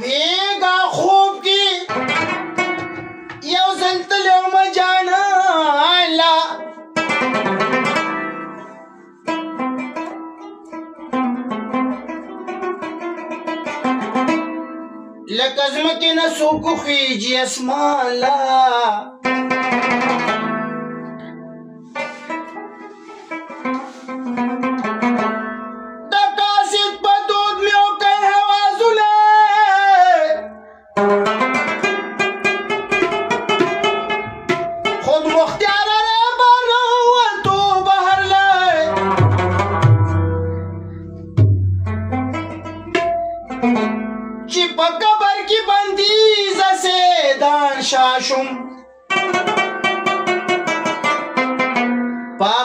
بیگا خوب کی یو زلتل یوم جانا اللہ لکزمکی نسوکو خیجی اسمان اللہ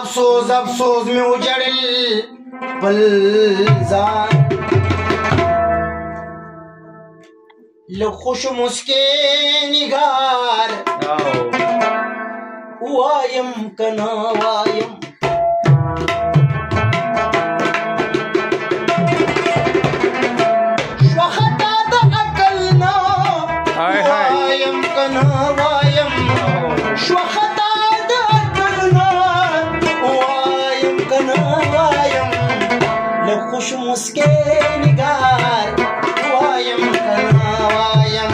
افسوس افسوس میں اجڑل بلزان لخوش مسکے نگار وایم کنا وایم شوختا دا عقلنا وایم کنا وایم شوختا خوش مسکے نگار وایم کنا وایم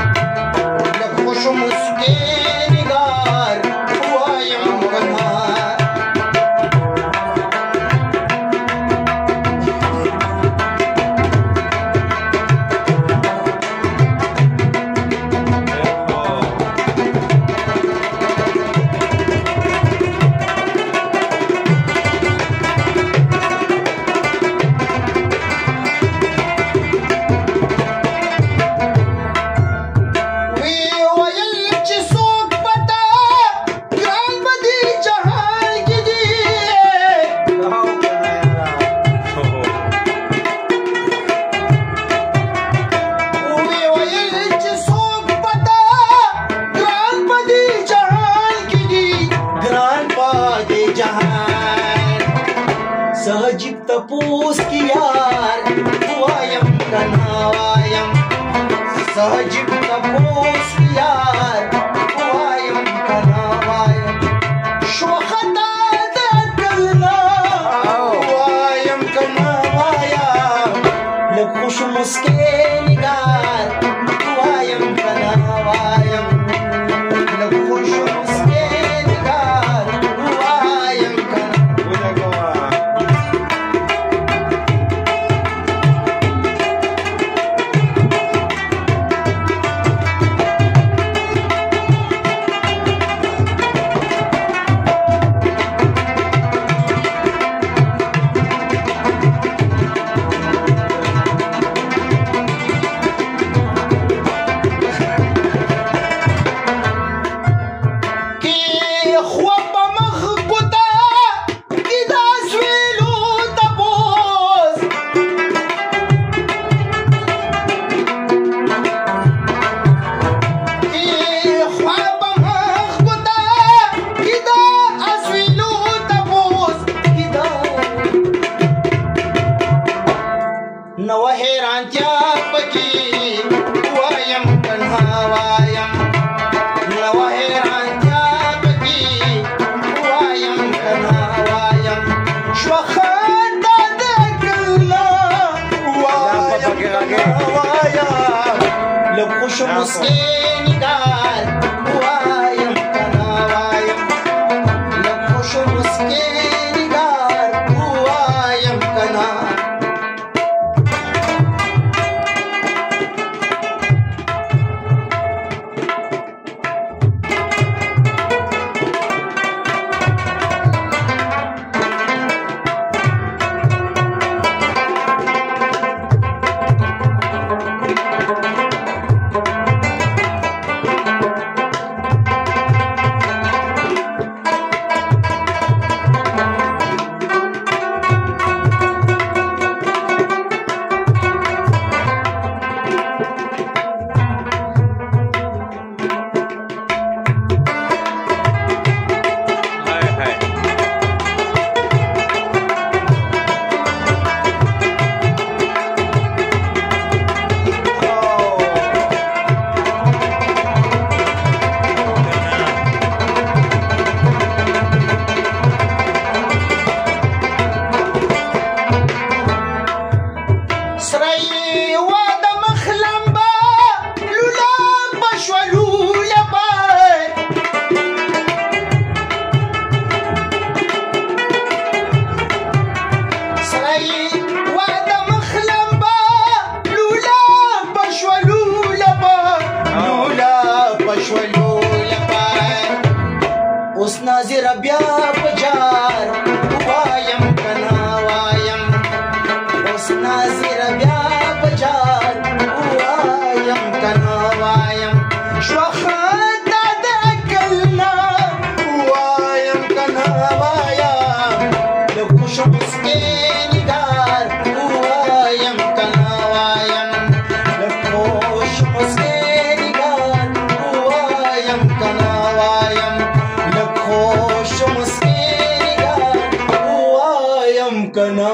خوش مسکے نگار وایم کنا सहजिब तपूस की यार वायम कना वायम सहजिब तपूस की यार वायम कना वायम शोखता दकलना वायम कना वायम लखुश मुस्के निगार वायम कना वायम लखुश मुस्के निगार वायम कना लखुश मुस्के निगार वायम कना वायम लखुश मुस्के निगार वायम कना سرای واد مخلمبا لولا بشولو لبای سرای واد مخلمبا لولا بشولو لبای لولا بشولو لبای اوس ناظر بیا بجار وایم کنا وایم اوس ناظر بیا بجار وایم کنا وایم شوخه د عقلنا وایم کنا وایم د خوش مسکین نگار وایم کنا وایم د خوش مسکین نگار وایم کنا وایم د خوش مسکین نگار وایم کنا